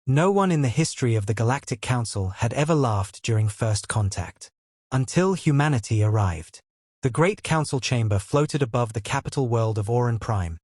No one in the history of the Galactic Council had ever laughed during first contact. Until humanity arrived. The Great Council Chamber floated above the capital world of Auran Prime,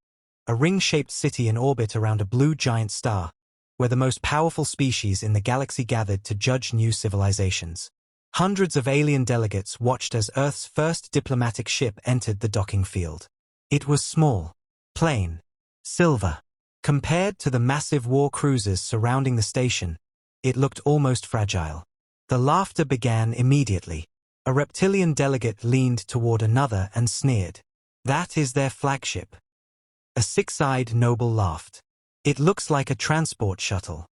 a ring-shaped city in orbit around a blue giant star, where the most powerful species in the galaxy gathered to judge new civilizations. Hundreds of alien delegates watched as Earth's first diplomatic ship entered the docking field. It was small, plain, silver. Compared to the massive war cruisers surrounding the station, it looked almost fragile. The laughter began immediately. A reptilian delegate leaned toward another and sneered. "That is their flagship." A six-eyed noble laughed. "It looks like a transport shuttle."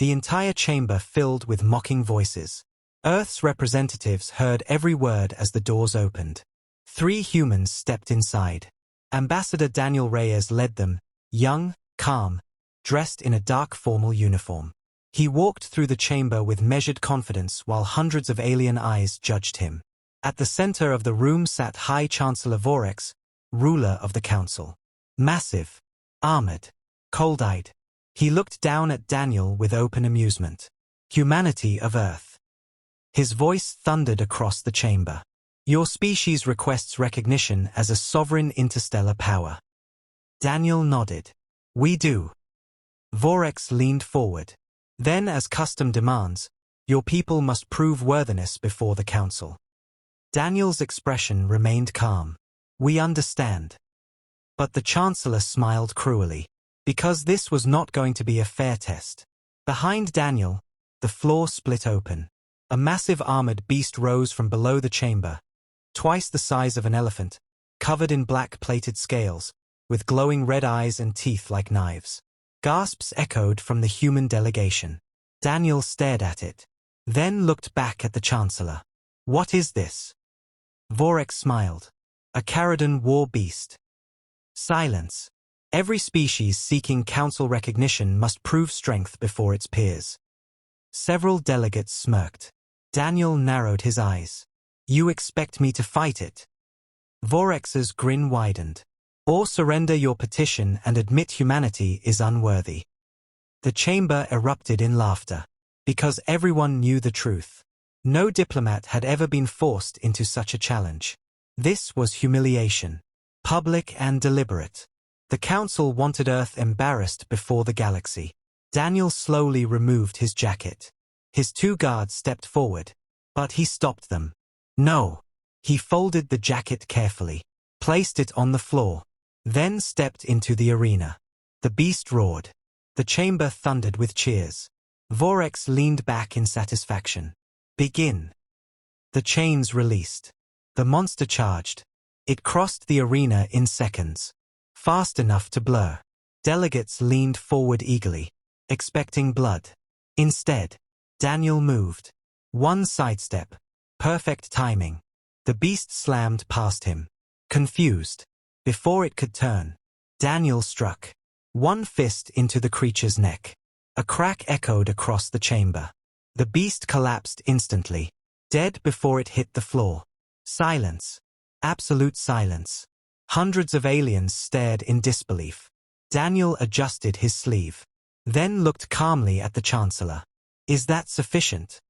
The entire chamber filled with mocking voices. Earth's representatives heard every word as the doors opened. 3 humans stepped inside. Ambassador Daniel Reyes led them, young, calm, dressed in a dark formal uniform. He walked through the chamber with measured confidence while hundreds of alien eyes judged him. At the center of the room sat High Chancellor Vorex, ruler of the council. Massive, armored, cold-eyed. He looked down at Daniel with open amusement. "Humanity of Earth." His voice thundered across the chamber. "Your species requests recognition as a sovereign interstellar power." Daniel nodded. "We do." Vorex leaned forward. "Then, as custom demands, your people must prove worthiness before the council." Daniel's expression remained calm. "We understand." But the Chancellor smiled cruelly. Because this was not going to be a fair test. Behind Daniel, the floor split open. A massive armored beast rose from below the chamber, twice the size of an elephant, covered in black-plated scales, with glowing red eyes and teeth like knives. Gasps echoed from the human delegation. Daniel stared at it, then looked back at the Chancellor. "What is this?" Vorex smiled. "A Caridon war beast." Silence. Every species seeking council recognition must prove strength before its peers. Several delegates smirked. Daniel narrowed his eyes. "You expect me to fight it?" Vorex's grin widened. "Or surrender your petition and admit humanity is unworthy." The chamber erupted in laughter. Because everyone knew the truth. No diplomat had ever been forced into such a challenge. This was humiliation. Public and deliberate. The council wanted Earth embarrassed before the galaxy. Daniel slowly removed his jacket. His 2 guards stepped forward, but he stopped them. "No." He folded the jacket carefully, placed it on the floor, then stepped into the arena. The beast roared. The chamber thundered with cheers. Vorex leaned back in satisfaction. "Begin." The chains released. The monster charged. It crossed the arena in seconds. Fast enough to blur. Delegates leaned forward eagerly, expecting blood. Instead, Daniel moved. One sidestep. Perfect timing. The beast slammed past him. Confused. Before it could turn, Daniel struck. One fist into the creature's neck. A crack echoed across the chamber. The beast collapsed instantly, dead before it hit the floor. Silence. Absolute silence. Hundreds of aliens stared in disbelief. Daniel adjusted his sleeve, then looked calmly at the Chancellor. "Is that sufficient?"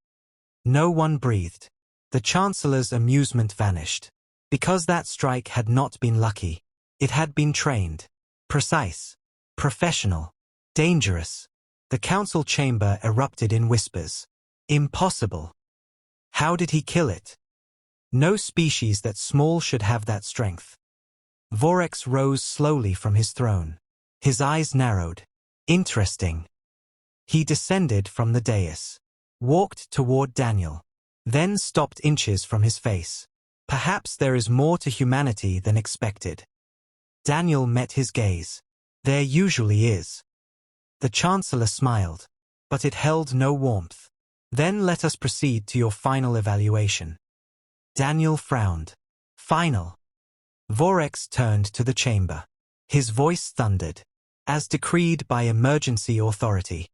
No one breathed. The Chancellor's amusement vanished. Because that strike had not been lucky. It had been trained. Precise. Professional. Dangerous. The council chamber erupted in whispers. Impossible. How did he kill it? No species that small should have that strength. Vorex rose slowly from his throne. His eyes narrowed. Interesting. He descended from the dais. Walked toward Daniel. Then stopped inches from his face. Perhaps there is more to humanity than expected. Daniel met his gaze. There usually is. The Chancellor smiled, but it held no warmth. Then let us proceed to your final evaluation. Daniel frowned. Final. Vorex turned to the chamber. His voice thundered, as decreed by emergency authority.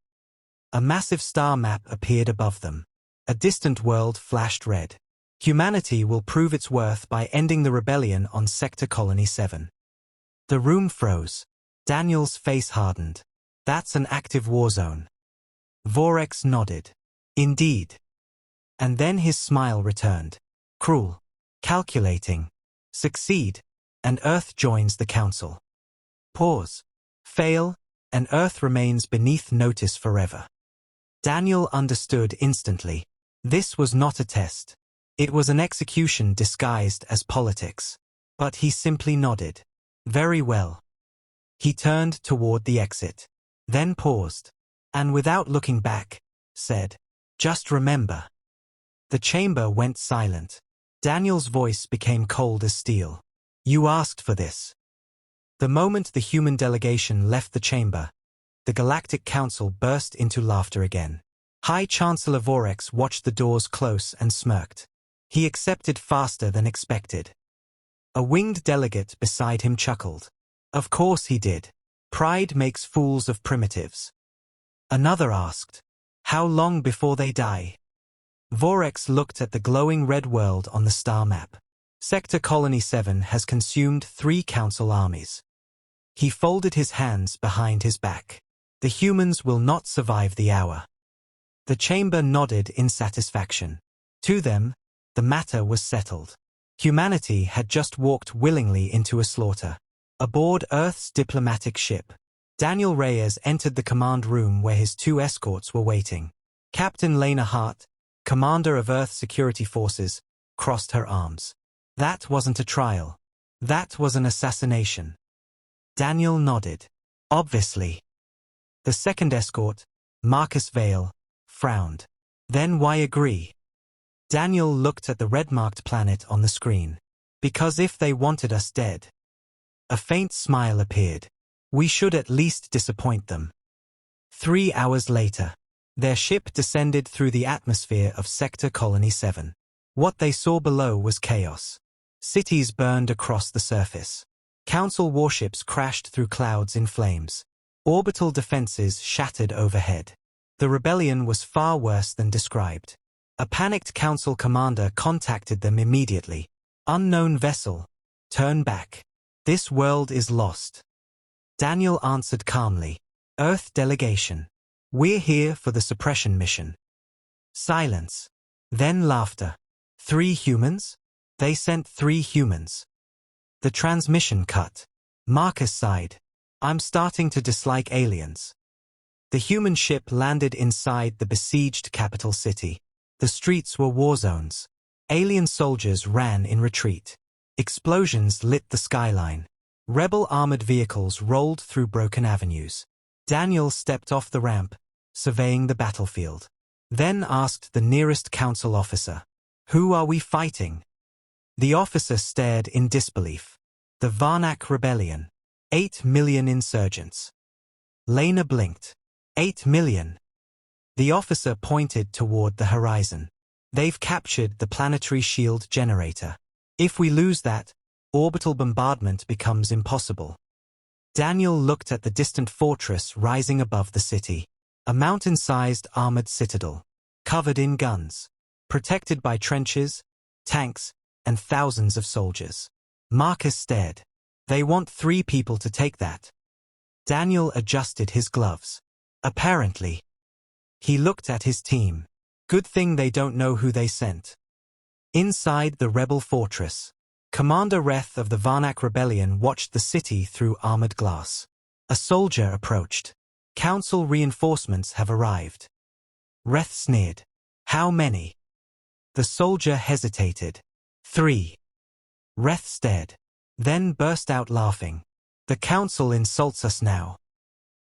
A massive star map appeared above them. A distant world flashed red. Humanity will prove its worth by ending the rebellion on Sector Colony 7. The room froze. Daniel's face hardened. That's an active war zone. Vorex nodded. Indeed. And then his smile returned. Cruel. Calculating. Succeed. And Earth joins the council. Pause. Fail, and Earth remains beneath notice forever. Daniel understood instantly. This was not a test. It was an execution disguised as politics. But he simply nodded. Very well. He turned toward the exit. Then paused. And without looking back, said, just remember. The chamber went silent. Daniel's voice became cold as steel. You asked for this. The moment the human delegation left the chamber, the Galactic Council burst into laughter again. High Chancellor Vorex watched the doors close and smirked. He accepted faster than expected. A winged delegate beside him chuckled. Of course he did. Pride makes fools of primitives. Another asked, how long before they die? Vorex looked at the glowing red world on the star map. Sector Colony 7 has consumed 3 council armies. He folded his hands behind his back. The humans will not survive the hour. The chamber nodded in satisfaction. To them, the matter was settled. Humanity had just walked willingly into a slaughter. Aboard Earth's diplomatic ship, Daniel Reyes entered the command room where his 2 escorts were waiting. Captain Lena Hart, commander of Earth Security Forces, crossed her arms. That wasn't a trial. That was an assassination. Daniel nodded. Obviously. The second escort, Marcus Vale, frowned. Then why agree? Daniel looked at the red-marked planet on the screen. Because if they wanted us dead. A faint smile appeared. We should at least disappoint them. 3 hours later, their ship descended through the atmosphere of Sector Colony 7. What they saw below was chaos. Cities burned across the surface. Council warships crashed through clouds in flames. Orbital defenses shattered overhead. The rebellion was far worse than described. A panicked council commander contacted them immediately. Unknown vessel. Turn back. This world is lost. Daniel answered calmly. Earth delegation. We're here for the suppression mission. Silence. Then laughter. 3 humans? They sent 3 humans. The transmission cut. Marcus sighed. I'm starting to dislike aliens. The human ship landed inside the besieged capital city. The streets were war zones. Alien soldiers ran in retreat. Explosions lit the skyline. Rebel armored vehicles rolled through broken avenues. Daniel stepped off the ramp, surveying the battlefield. Then asked the nearest council officer, who are we fighting? The officer stared in disbelief. The Varnak Rebellion. 8 million insurgents. Lena blinked. 8 million. The officer pointed toward the horizon. They've captured the planetary shield generator. If we lose that, orbital bombardment becomes impossible. Daniel looked at the distant fortress rising above the city. A mountain-sized armored citadel. Covered in guns. Protected by trenches, tanks, and thousands of soldiers. Marcus stared. They want 3 people to take that. Daniel adjusted his gloves. Apparently. He looked at his team. Good thing they don't know who they sent. Inside the rebel fortress, Commander Reth of the Varnak Rebellion watched the city through armored glass. A soldier approached. Council reinforcements have arrived. Reth sneered. How many? The soldier hesitated. 3. Reth stared. Then burst out laughing. The council insults us now.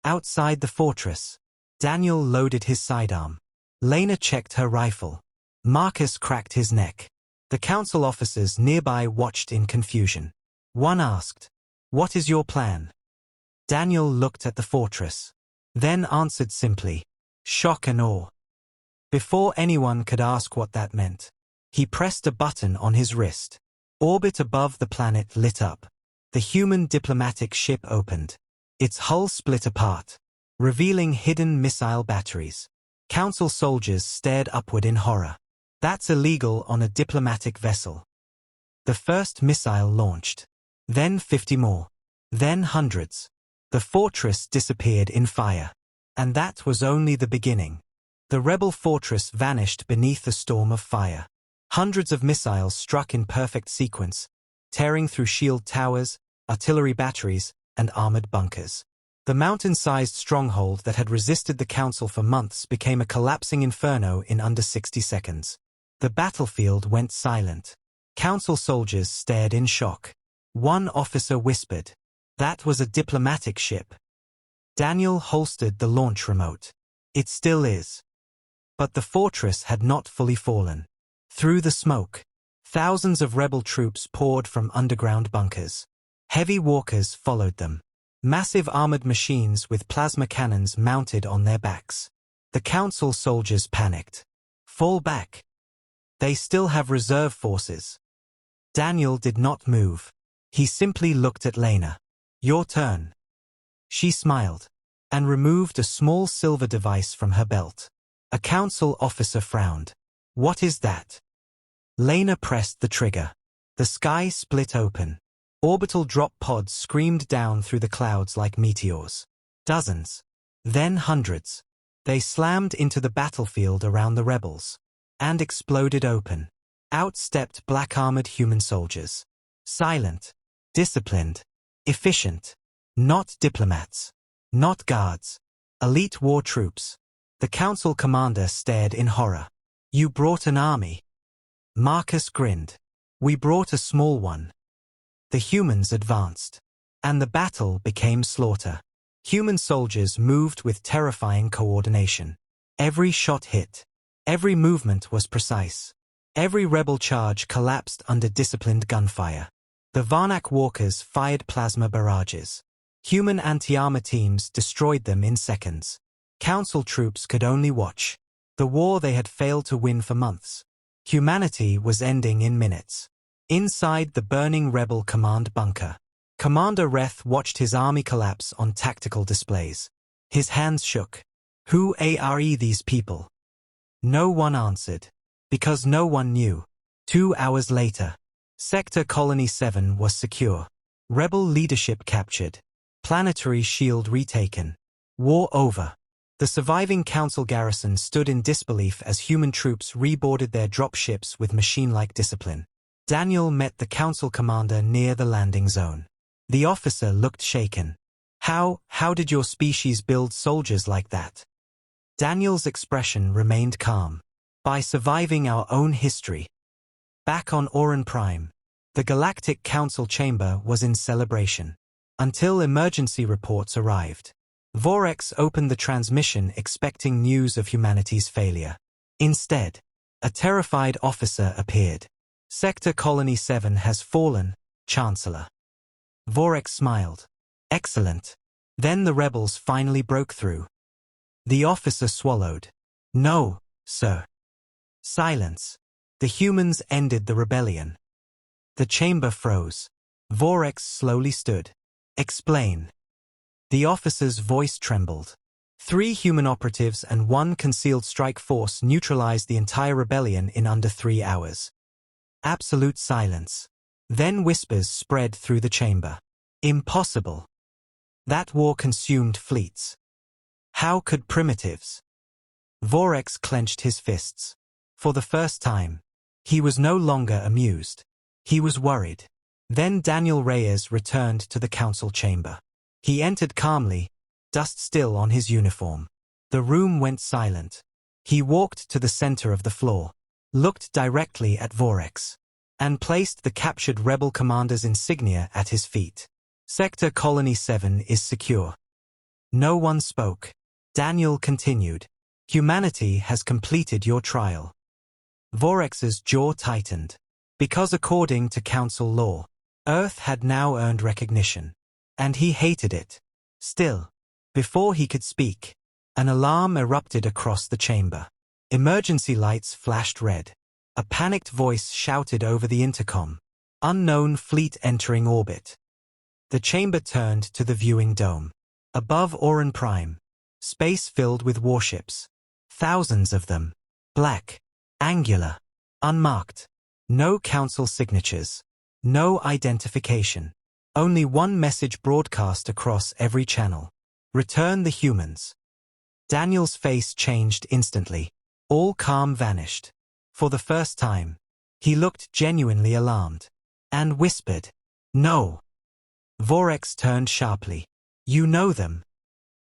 Outside the fortress, Daniel loaded his sidearm. Lena checked her rifle. Marcus cracked his neck. The council officers nearby watched in confusion. One asked, "What is your plan?" Daniel looked at the fortress. Then answered simply, "Shock and awe." Before anyone could ask what that meant, he pressed a button on his wrist. Orbit above the planet lit up. The human diplomatic ship opened. Its hull split apart, revealing hidden missile batteries. Council soldiers stared upward in horror. That's illegal on a diplomatic vessel. The first missile launched. Then 50 more. Then hundreds. The fortress disappeared in fire. And that was only the beginning. The rebel fortress vanished beneath a storm of fire. Hundreds of missiles struck in perfect sequence, tearing through shield towers, artillery batteries, and armored bunkers. The mountain-sized stronghold that had resisted the council for months became a collapsing inferno in under 60 seconds. The battlefield went silent. Council soldiers stared in shock. One officer whispered, "That was a diplomatic ship." Daniel holstered the launch remote. "It still is." But the fortress had not fully fallen. Through the smoke, thousands of rebel troops poured from underground bunkers. Heavy walkers followed them. Massive armored machines with plasma cannons mounted on their backs. The council soldiers panicked. "Fall back. They still have reserve forces." Daniel did not move. He simply looked at Lena. "Your turn." She smiled and removed a small silver device from her belt. A council officer frowned. "What is that?" Lena pressed the trigger. The sky split open. Orbital drop pods screamed down through the clouds like meteors. Dozens. Then hundreds. They slammed into the battlefield around the rebels. And exploded open. Out stepped black-armored human soldiers. Silent. Disciplined. Efficient. Not diplomats. Not guards. Elite war troops. The council commander stared in horror. "You brought an army." Marcus grinned. "We brought a small one." The humans advanced. And the battle became slaughter. Human soldiers moved with terrifying coordination. Every shot hit. Every movement was precise. Every rebel charge collapsed under disciplined gunfire. The Varnak walkers fired plasma barrages. Human anti-armor teams destroyed them in seconds. Council troops could only watch. The war they had failed to win for months. Humanity was ending in minutes. Inside the burning rebel command bunker, Commander Reth watched his army collapse on tactical displays. His hands shook. Who are these people? No one answered. Because no one knew. 2 hours later, Sector Colony 7 was secure. Rebel leadership captured. Planetary shield retaken. War over. The surviving council garrison stood in disbelief as human troops reboarded their dropships with machine-like discipline. Daniel met the council commander near the landing zone. The officer looked shaken. How did your species build soldiers like that?" Daniel's expression remained calm. "By surviving our own history." Back on Oran Prime, the Galactic Council chamber was in celebration. Until emergency reports arrived. Vorex opened the transmission expecting news of humanity's failure. Instead, a terrified officer appeared. "Sector Colony 7 has fallen, Chancellor." Vorex smiled. "Excellent." Then the rebels finally broke through. The officer swallowed. "No, sir." Silence. The humans ended the rebellion. The chamber froze. Vorex slowly stood. "Explain." The officer's voice trembled. 3 human operatives and 1 concealed strike force neutralized the entire rebellion in under 3 hours. Absolute silence. Then whispers spread through the chamber. "Impossible. That war consumed fleets. How could primitives?" Vorex clenched his fists. For the first time, he was no longer amused. He was worried. Then Daniel Reyes returned to the council chamber. He entered calmly, dust still on his uniform. The room went silent. He walked to the center of the floor, looked directly at Vorex, and placed the captured rebel commander's insignia at his feet. "Sector Colony 7 is secure." No one spoke. Daniel continued. "Humanity has completed your trial." Vorex's jaw tightened. Because according to council law, Earth had now earned recognition. And he hated it. Still, before he could speak, an alarm erupted across the chamber. Emergency lights flashed red. A panicked voice shouted over the intercom. "Unknown fleet entering orbit." The chamber turned to the viewing dome. Above Oran Prime, space filled with warships. Thousands of them. Black. Angular. Unmarked. No council signatures. No identification. Only one message broadcast across every channel. "Return the humans." Daniel's face changed instantly. All calm vanished. For the first time, he looked genuinely alarmed. And whispered, "No." Vorex turned sharply. "You know them."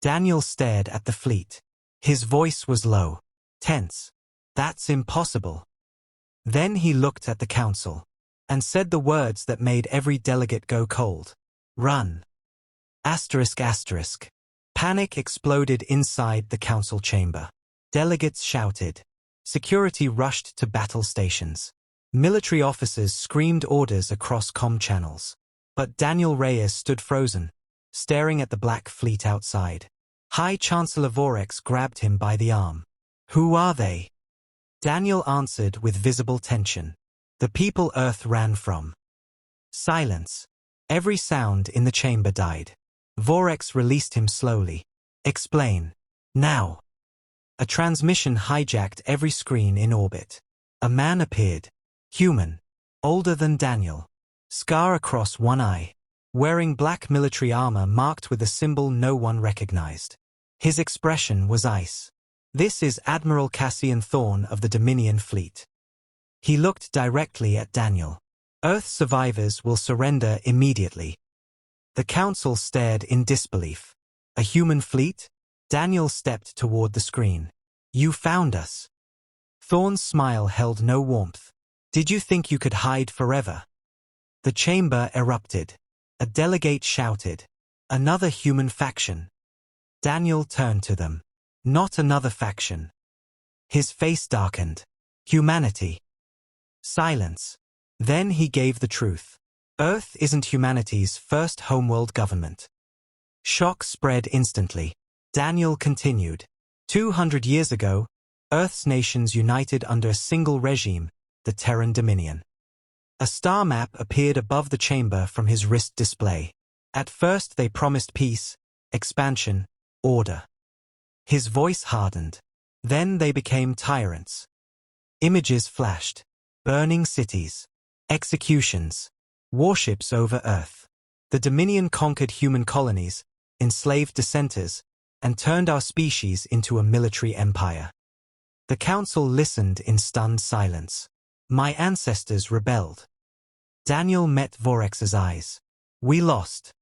Daniel stared at the fleet. His voice was low, tense. "That's impossible." Then he looked at the council and said the words that made every delegate go cold. "Run." Asterisk asterisk. Panic exploded inside the council chamber. Delegates shouted. Security rushed to battle stations. Military officers screamed orders across comm channels. But Daniel Reyes stood frozen, staring at the black fleet outside. High Chancellor Vorex grabbed him by the arm. "Who are they?" Daniel answered with visible tension. "The people Earth ran from." Silence. Every sound in the chamber died. Vorex released him slowly. "Explain. Now." A transmission hijacked every screen in orbit. A man appeared. Human. Older than Daniel. Scar across one eye. Wearing black military armor marked with a symbol no one recognized. His expression was ice. "This is Admiral Cassian Thorne of the Dominion Fleet." He looked directly at Daniel. "Earth survivors will surrender immediately." The council stared in disbelief. "A human fleet?" Daniel stepped toward the screen. "You found us." Thorne's smile held no warmth. "Did you think you could hide forever?" The chamber erupted. A delegate shouted, "Another human faction." Daniel turned to them. "Not another faction." His face darkened. "Humanity." Silence. Then he gave the truth. Earth isn't humanity's first homeworld government. Shock spread instantly. Daniel continued. 200 years ago, Earth's nations united under a single regime, the Terran Dominion. A star map appeared above the chamber from his wrist display. At first they promised peace, expansion, order. His voice hardened. Then they became tyrants. Images flashed. Burning cities. Executions. Warships over Earth. The Dominion conquered human colonies, enslaved dissenters, and turned our species into a military empire. The council listened in stunned silence. "My ancestors rebelled." Daniel met Vorex's eyes. "We lost."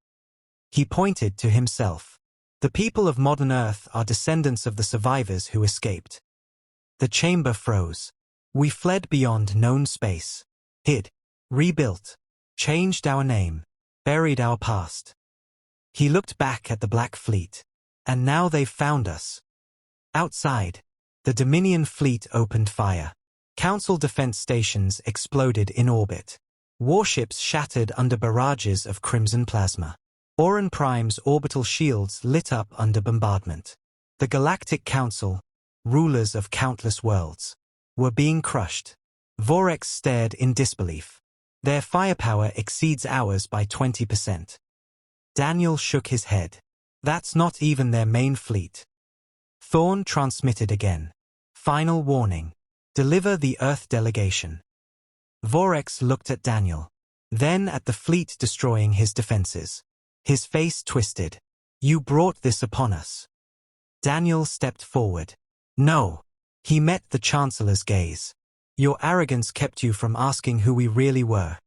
He pointed to himself. "The people of modern Earth are descendants of the survivors who escaped." The chamber froze. "We fled beyond known space. Hid. Rebuilt. Changed our name. Buried our past." He looked back at the Black Fleet. "And now they've found us." Outside, the Dominion fleet opened fire. Council defense stations exploded in orbit. Warships shattered under barrages of crimson plasma. Oran Prime's orbital shields lit up under bombardment. The Galactic Council, rulers of countless worlds, were being crushed. Vorex stared in disbelief. "Their firepower exceeds ours by 20%. Daniel shook his head. "That's not even their main fleet." Thorne transmitted again. "Final warning. Deliver the Earth delegation." Vorex looked at Daniel. Then at the fleet destroying his defenses. His face twisted. "You brought this upon us." Daniel stepped forward. "No." He met the Chancellor's gaze. "Your arrogance kept you from asking who we really were."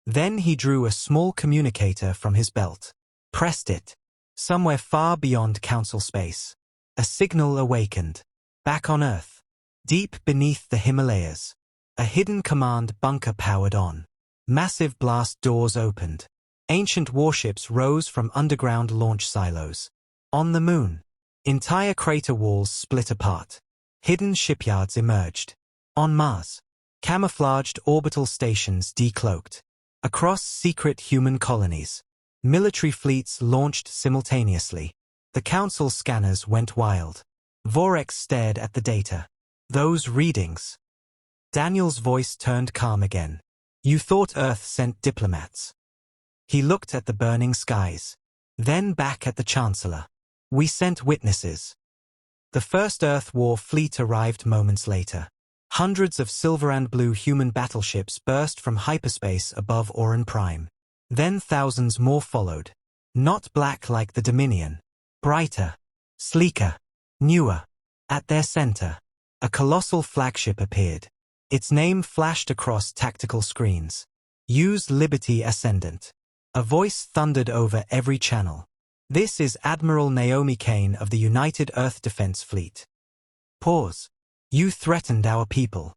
Then he drew a small communicator from his belt. Pressed it. Somewhere far beyond council space. A signal awakened. Back on Earth. Deep beneath the Himalayas. A hidden command bunker powered on. Massive blast doors opened. Ancient warships rose from underground launch silos. On the moon, entire crater walls split apart. Hidden shipyards emerged. On Mars, camouflaged orbital stations decloaked. Across secret human colonies, military fleets launched simultaneously. The council scanners went wild. Vorex stared at the data. "Those readings." Daniel's voice turned calm again. "You thought Earth sent diplomats." He looked at the burning skies. Then back at the Chancellor. "We sent witnesses." The first Earth War fleet arrived moments later. Hundreds of silver and blue human battleships burst from hyperspace above Oran Prime. Then thousands more followed. Not black like the Dominion. Brighter. Sleeker. Newer. At their center, a colossal flagship appeared. Its name flashed across tactical screens. Use Liberty Ascendant. A voice thundered over every channel. This is Admiral Naomi Kane of the United Earth Defense Fleet. Pause. You threatened our people.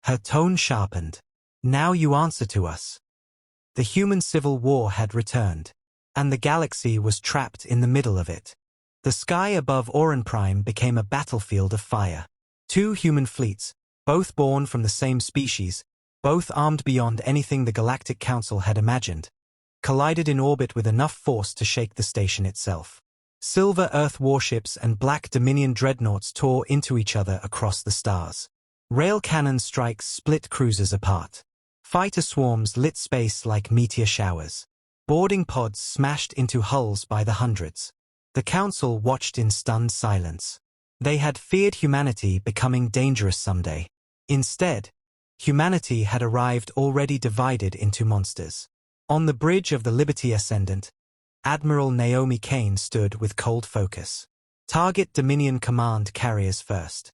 Her tone sharpened. Now you answer to us. The human civil war had returned, and the galaxy was trapped in the middle of it. The sky above Auran Prime became a battlefield of fire. Two human fleets, both born from the same species, both armed beyond anything the Galactic Council had imagined, collided in orbit with enough force to shake the station itself. Silver Earth warships and Black Dominion dreadnoughts tore into each other across the stars. Rail cannon strikes split cruisers apart. Fighter swarms lit space like meteor showers. Boarding pods smashed into hulls by the hundreds. The Council watched in stunned silence. They had feared humanity becoming dangerous someday. Instead, humanity had arrived already divided into monsters. On the bridge of the Liberty Ascendant, Admiral Naomi Kane stood with cold focus. Target Dominion Command carriers first.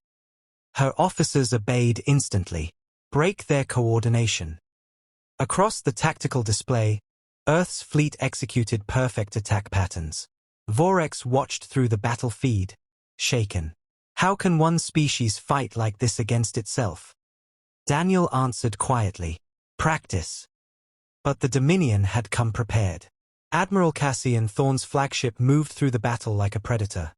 Her officers obeyed instantly. Break their coordination. Across the tactical display, Earth's fleet executed perfect attack patterns. Vorex watched through the battle feed, shaken. How can one species fight like this against itself? Daniel answered quietly. Practice. But the Dominion had come prepared. Admiral Cassian Thorne's flagship moved through the battle like a predator.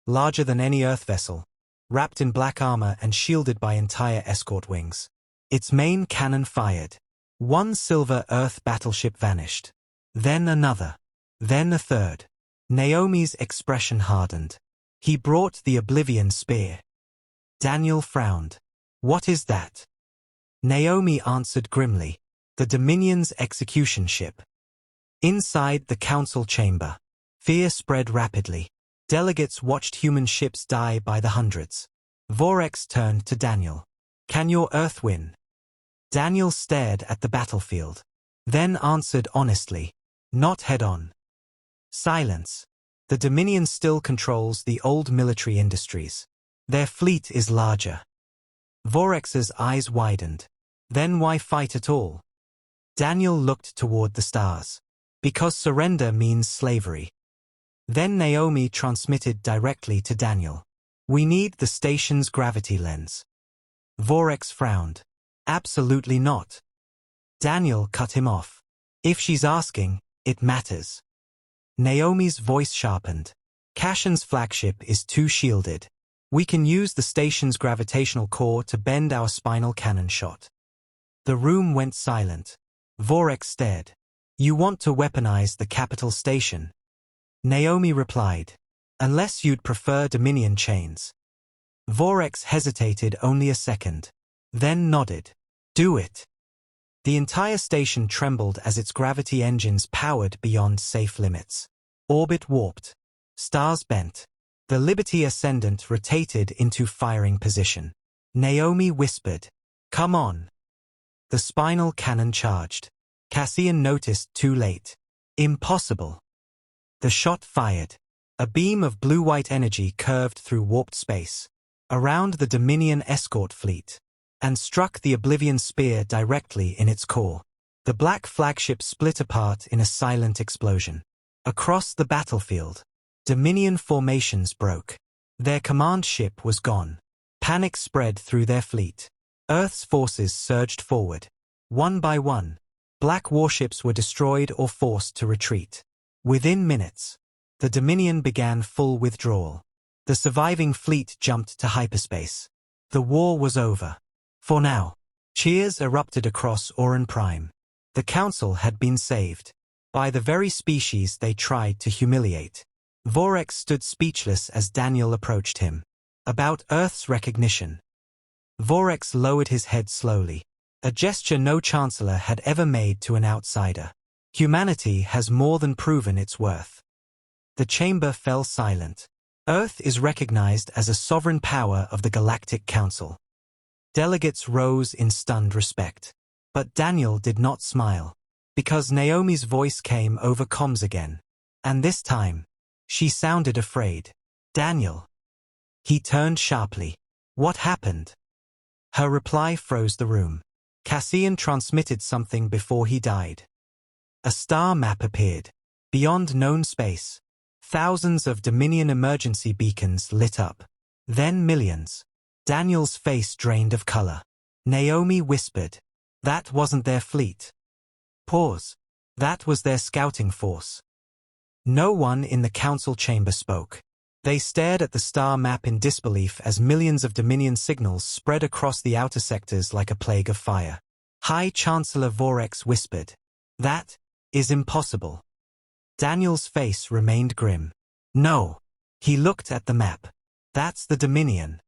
Larger than any Earth vessel, wrapped in black armor and shielded by entire escort wings. Its main cannon fired. One Silver Earth battleship vanished. Then another. Then a third. Naomi's expression hardened. He brought the Oblivion Spear. Daniel frowned. What is that? Naomi answered grimly. The Dominion's execution ship. Inside the Council chamber, fear spread rapidly. Delegates watched human ships die by the hundreds. Vorex turned to Daniel. Can your Earth win? Daniel stared at the battlefield. Then answered honestly. Not head-on. Silence. The Dominion still controls the old military industries. Their fleet is larger. Vorex's eyes widened. Then why fight at all? Daniel looked toward the stars. Because surrender means slavery. Then Naomi transmitted directly to Daniel. We need the station's gravity lens. Vorex frowned. Absolutely not. Daniel cut him off. If she's asking, it matters. Naomi's voice sharpened. Cassian's flagship is too shielded. We can use the station's gravitational core to bend our spinal cannon shot. The room went silent. Vorex stared. You want to weaponize the capital station? Naomi replied. Unless you'd prefer Dominion chains. Vorex hesitated only a second. Then nodded. Do it. The entire station trembled as its gravity engines powered beyond safe limits. Orbit warped. Stars bent. The Liberty Ascendant rotated into firing position. Naomi whispered. Come on. The spinal cannon charged. Cassian noticed too late. Impossible. The shot fired. A beam of blue-white energy curved through warped space, around the Dominion escort fleet, and struck the Oblivion Spear directly in its core. The black flagship split apart in a silent explosion. Across the battlefield, Dominion formations broke. Their command ship was gone. Panic spread through their fleet. Earth's forces surged forward. One by one, black warships were destroyed or forced to retreat. Within minutes, the Dominion began full withdrawal. The surviving fleet jumped to hyperspace. The war was over. For now. Cheers erupted across Auran Prime. The Council had been saved. By the very species they tried to humiliate. Vorex stood speechless as Daniel approached him. About Earth's recognition. Vorex lowered his head slowly. A gesture no chancellor had ever made to an outsider. Humanity has more than proven its worth. The chamber fell silent. Earth is recognized as a sovereign power of the Galactic Council. Delegates rose in stunned respect. But Daniel did not smile. Because Naomi's voice came over comms again. And this time, she sounded afraid. Daniel. He turned sharply. What happened? Her reply froze the room. Cassian transmitted something before he died. A star map appeared. Beyond known space, thousands of Dominion emergency beacons lit up. Then millions. Daniel's face drained of color. Naomi whispered. That wasn't their fleet. Pause. That was their scouting force. No one in the council chamber spoke. They stared at the star map in disbelief as millions of Dominion signals spread across the outer sectors like a plague of fire. High Chancellor Vorex whispered. That is impossible. Daniel's face remained grim. No. He looked at the map. That's the Dominion.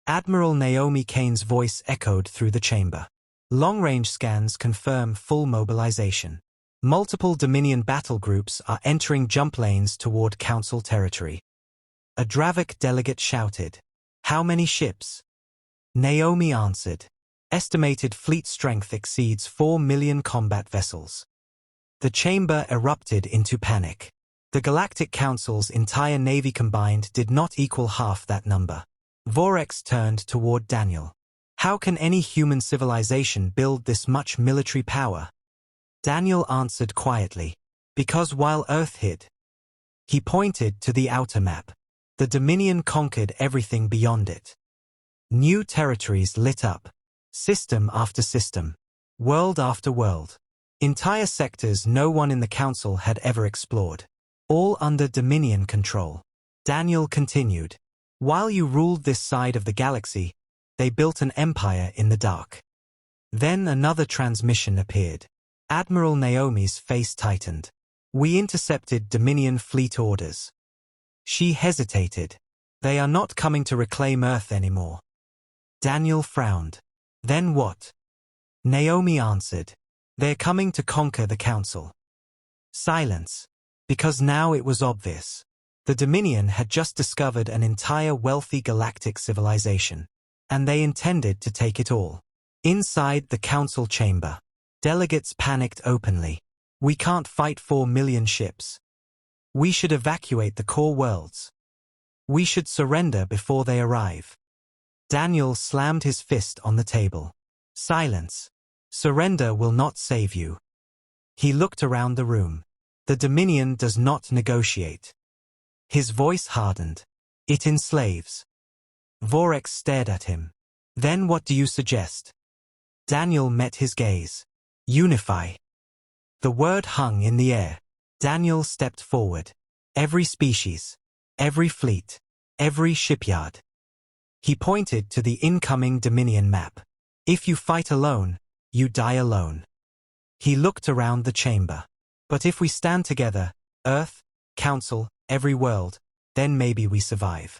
Admiral Naomi Kane's voice echoed through the chamber. Long-range scans confirm full mobilization. Multiple Dominion battle groups are entering jump lanes toward Council territory. A Dravik delegate shouted. How many ships? Naomi answered. Estimated fleet strength exceeds 4 million combat vessels. The chamber erupted into panic. The Galactic Council's entire navy combined did not equal half that number. Vorex turned toward Daniel. How can any human civilization build this much military power? Daniel answered quietly. Because while Earth hid. He pointed to the outer map. The Dominion conquered everything beyond it. New territories lit up. System after system. World after world. Entire sectors no one in the Council had ever explored. All under Dominion control. Daniel continued. While you ruled this side of the galaxy, they built an empire in the dark. Then another transmission appeared. Admiral Naomi's face tightened. We intercepted Dominion fleet orders. She hesitated. They are not coming to reclaim Earth anymore. Daniel frowned. Then what? Naomi answered. They're coming to conquer the Council. Silence. Because now it was obvious. The Dominion had just discovered an entire wealthy galactic civilization. And they intended to take it all. Inside the Council chamber, delegates panicked openly. We can't fight 4 million ships. We should evacuate the core worlds. We should surrender before they arrive. Daniel slammed his fist on the table. Silence. Surrender will not save you. He looked around the room. The Dominion does not negotiate. His voice hardened. It enslaves. Vorex stared at him. Then what do you suggest? Daniel met his gaze. Unify. The word hung in the air. Daniel stepped forward. Every species. Every fleet. Every shipyard. He pointed to the incoming Dominion map. If you fight alone, you die alone. He looked around the chamber. But if we stand together, Earth, Council, every world, then maybe we survive.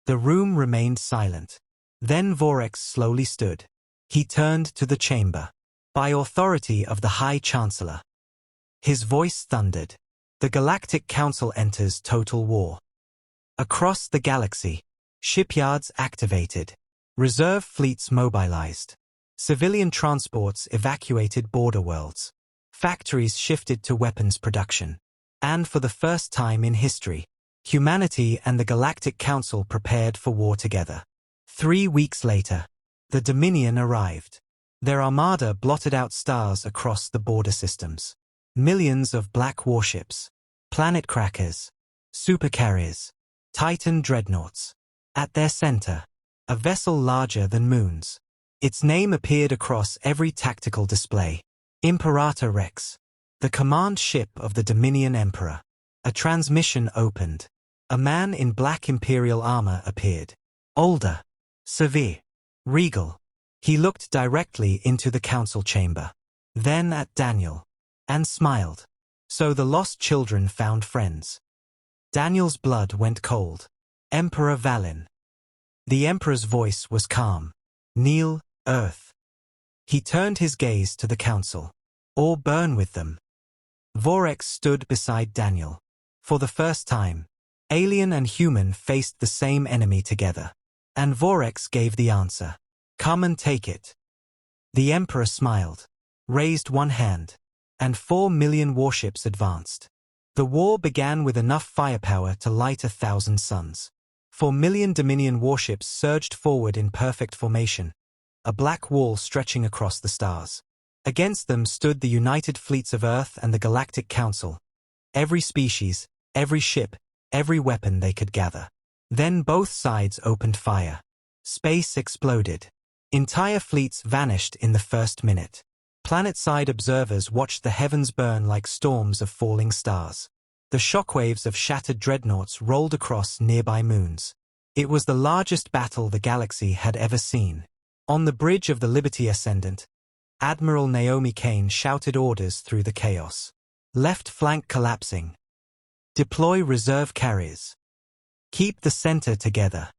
The room remained silent. Then Vorex slowly stood. He turned to the chamber. By authority of the High Chancellor. His voice thundered. The Galactic Council enters total war. Across the galaxy, shipyards activated. Reserve fleets mobilized. Civilian transports evacuated border worlds. Factories shifted to weapons production. And for the first time in history, humanity and the Galactic Council prepared for war together. 3 weeks later, the Dominion arrived. Their armada blotted out stars across the border systems. Millions of black warships, planet crackers, supercarriers, Titan dreadnoughts. At their center, a vessel larger than moons. Its name appeared across every tactical display. Imperator Rex, the command ship of the Dominion Emperor. A transmission opened. A man in black Imperial armor appeared. Older, severe, regal. He looked directly into the council chamber. Then at Daniel. And smiled. So the lost children found friends. Daniel's blood went cold. Emperor Valin. The Emperor's voice was calm. Kneel, Earth. He turned his gaze to the council. Or burn with them. Vorex stood beside Daniel. For the first time, alien and human faced the same enemy together. And Vorex gave the answer. Come and take it. The Emperor smiled, raised one hand, and 4 million warships advanced. The war began with enough firepower to light 1,000 suns. 4 million Dominion warships surged forward in perfect formation, a black wall stretching across the stars. Against them stood the united fleets of Earth and the Galactic Council. Every species, every ship, every weapon they could gather. Then both sides opened fire. Space exploded. Entire fleets vanished in the first minute. Planet-side observers watched the heavens burn like storms of falling stars. The shockwaves of shattered dreadnoughts rolled across nearby moons. It was the largest battle the galaxy had ever seen. On the bridge of the Liberty Ascendant, Admiral Naomi Kane shouted orders through the chaos. Left flank collapsing. Deploy reserve carriers. Keep the center together.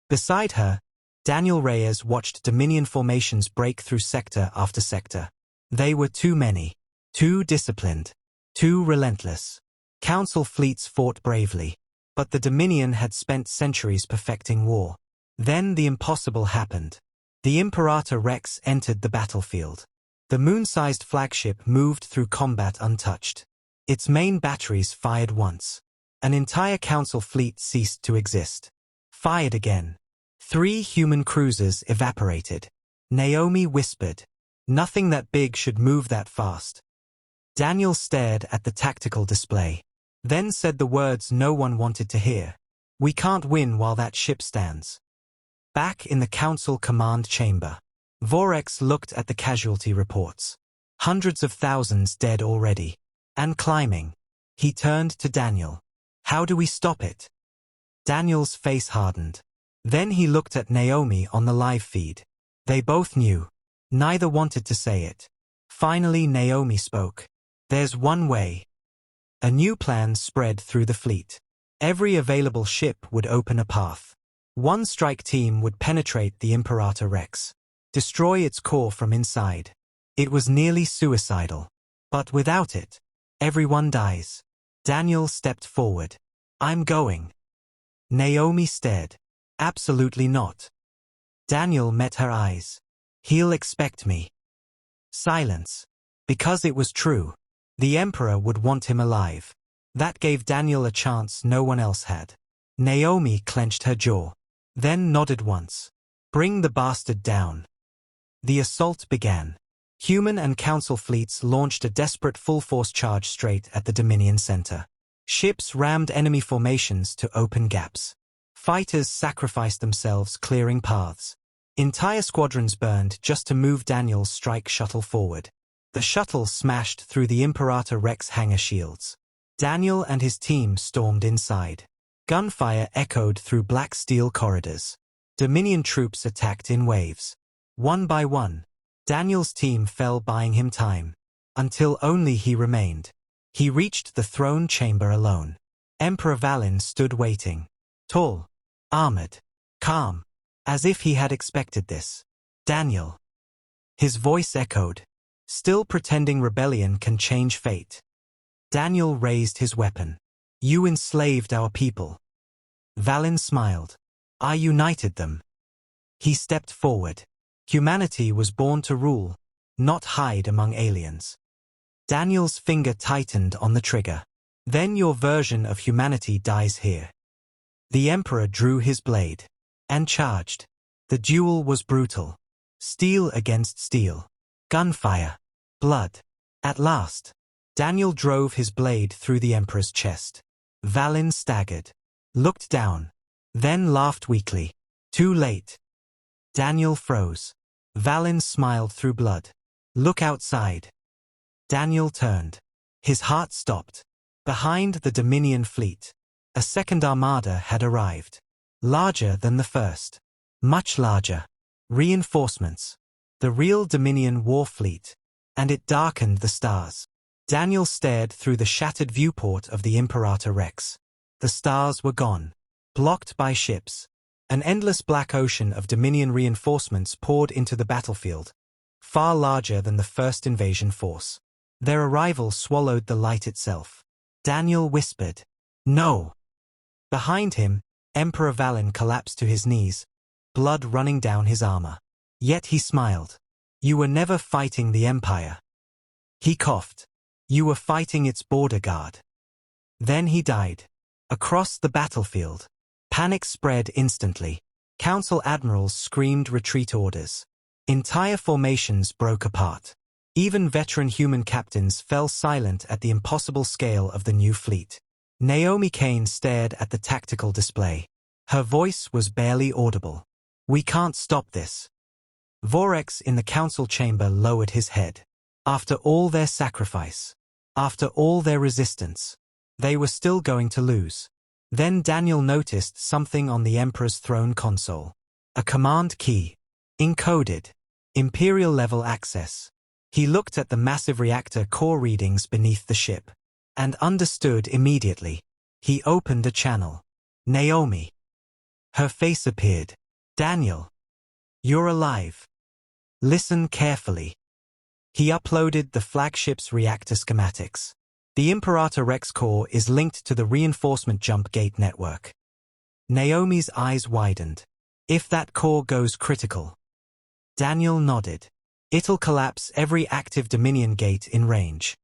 Beside her, Daniel Reyes watched Dominion formations break through sector after sector. They were too many, too disciplined, too relentless. Council fleets fought bravely, but the Dominion had spent centuries perfecting war. Then the impossible happened. The Imperator Rex entered the battlefield. The moon-sized flagship moved through combat untouched. Its main batteries fired once. An entire Council fleet ceased to exist. Fired again. 3 human cruisers evaporated. Naomi whispered, "Nothing that big should move that fast." Daniel stared at the tactical display, then said the words no one wanted to hear. "We can't win while that ship stands." Back in the Council command chamber, Vorex looked at the casualty reports. Hundreds of thousands dead already. And climbing. He turned to Daniel. "How do we stop it?" Daniel's face hardened. Then he looked at Naomi on the live feed. They both knew. Neither wanted to say it. Finally Naomi spoke. "There's one way." A new plan spread through the fleet. Every available ship would open a path. One strike team would penetrate the Imperator Rex, destroy its core from inside. It was nearly suicidal. But without it, everyone dies. Daniel stepped forward. "I'm going." Naomi stared. "Absolutely not." Daniel met her eyes. "He'll expect me." Silence. Because it was true. The Emperor would want him alive. That gave Daniel a chance no one else had. Naomi clenched her jaw. Then nodded once. "Bring the bastard down." The assault began. Human and Council fleets launched a desperate full-force charge straight at the Dominion center. Ships rammed enemy formations to open gaps. Fighters sacrificed themselves clearing paths. Entire squadrons burned just to move Daniel's strike shuttle forward. The shuttle smashed through the Imperator Rex hangar shields. Daniel and his team stormed inside. Gunfire echoed through black steel corridors. Dominion troops attacked in waves. One by one, Daniel's team fell, buying him time. Until only he remained. He reached the throne chamber alone. Emperor Valin stood waiting. Tall, armored, calm, as if he had expected this. "Daniel." His voice echoed. "Still pretending rebellion can change fate." Daniel raised his weapon. "You enslaved our people." Valin smiled. "I united them." He stepped forward. Humanity was born to rule, not hide among aliens. Daniel's finger tightened on the trigger. "Then your version of humanity dies here." The Emperor drew his blade. And charged. The duel was brutal. Steel against steel. Gunfire. Blood. At last, Daniel drove his blade through the Emperor's chest. Valin staggered. Looked down. Then laughed weakly. Too late. Daniel froze. Valin smiled through blood. "Look outside." Daniel turned. His heart stopped. Behind the Dominion fleet, a second armada had arrived. Larger than the first. Much larger. Reinforcements. The real Dominion war fleet. And it darkened the stars. Daniel stared through the shattered viewport of the Imperator Rex. The stars were gone. Blocked by ships. An endless black ocean of Dominion reinforcements poured into the battlefield, far larger than the first invasion force. Their arrival swallowed the light itself. Daniel whispered, "No." Behind him, Emperor Valin collapsed to his knees, blood running down his armor. Yet he smiled. "You were never fighting the Empire." He coughed. "You were fighting its border guard." Then he died. Across the battlefield. Panic spread instantly. Council admirals screamed retreat orders. Entire formations broke apart. Even veteran human captains fell silent at the impossible scale of the new fleet. Naomi Kane stared at the tactical display. Her voice was barely audible. "We can't stop this." Vorex in the council chamber lowered his head. After all their sacrifice, after all their resistance, they were still going to lose. Then Daniel noticed something on the Emperor's throne console. A command key. Encoded. Imperial-level access. He looked at the massive reactor core readings beneath the ship. And understood immediately. He opened a channel. Naomi. Her face appeared. "Daniel. You're alive. Listen carefully." He uploaded the flagship's reactor schematics. The Imperator Rex core is linked to the reinforcement jump gate network. Naomi's eyes widened. "If that core goes critical." Daniel nodded. "It'll collapse every active Dominion gate in range."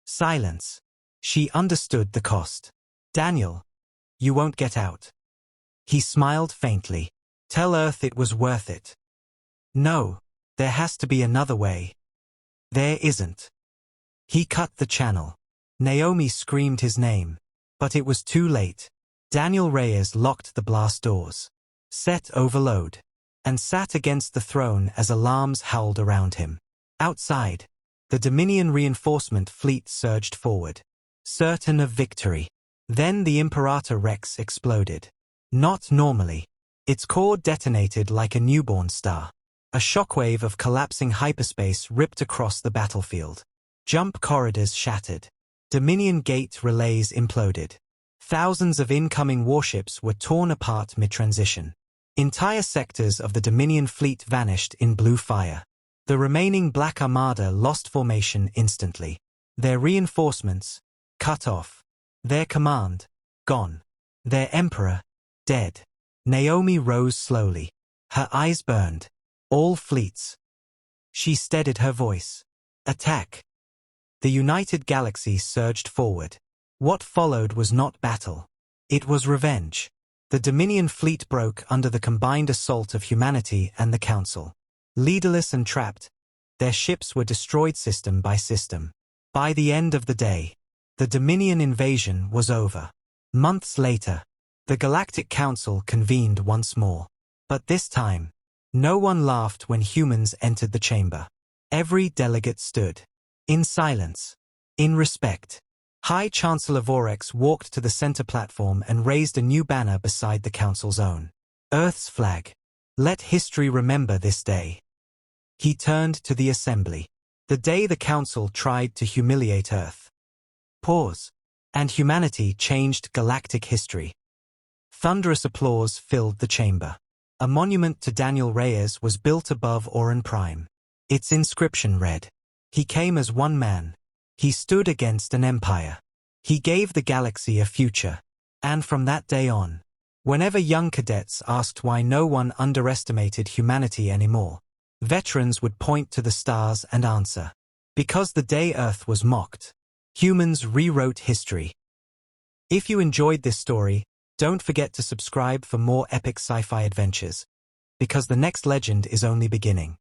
Silence. She understood the cost. "Daniel, you won't get out." He smiled faintly. "Tell Earth it was worth it." "No, there has to be another way." "There isn't." He cut the channel. Naomi screamed his name. But it was too late. Daniel Reyes locked the blast doors. Set overload. And sat against the throne as alarms howled around him. Outside, the Dominion reinforcement fleet surged forward. Certain of victory. Then the Imperator Rex exploded. Not normally. Its core detonated like a newborn star. A shockwave of collapsing hyperspace ripped across the battlefield. Jump corridors shattered. Dominion gate relays imploded. Thousands of incoming warships were torn apart mid-transition. Entire sectors of the Dominion fleet vanished in blue fire. The remaining Black Armada lost formation instantly. Their reinforcements, cut off. Their command, gone. Their emperor, dead. Naomi rose slowly. Her eyes burned. "All fleets." She steadied her voice. "Attack." The United Galaxy surged forward. What followed was not battle. It was revenge. The Dominion fleet broke under the combined assault of humanity and the Council. Leaderless and trapped, their ships were destroyed system by system. By the end of the day, the Dominion invasion was over. Months later, the Galactic Council convened once more. But this time, no one laughed when humans entered the chamber. Every delegate stood. In silence. In respect. High Chancellor Vorex walked to the center platform and raised a new banner beside the Council's own. Earth's flag. Let history remember this day. He turned to the assembly. The day the Council tried to humiliate Earth. Pause. And humanity changed galactic history. Thunderous applause filled the chamber. A monument to Daniel Reyes was built above Oran Prime. Its inscription read, "He came as one man. He stood against an empire. He gave the galaxy a future." And from that day on, whenever young cadets asked why no one underestimated humanity anymore, veterans would point to the stars and answer, "Because the day Earth was mocked, humans rewrote history." If you enjoyed this story, don't forget to subscribe for more epic sci-fi adventures, because the next legend is only beginning.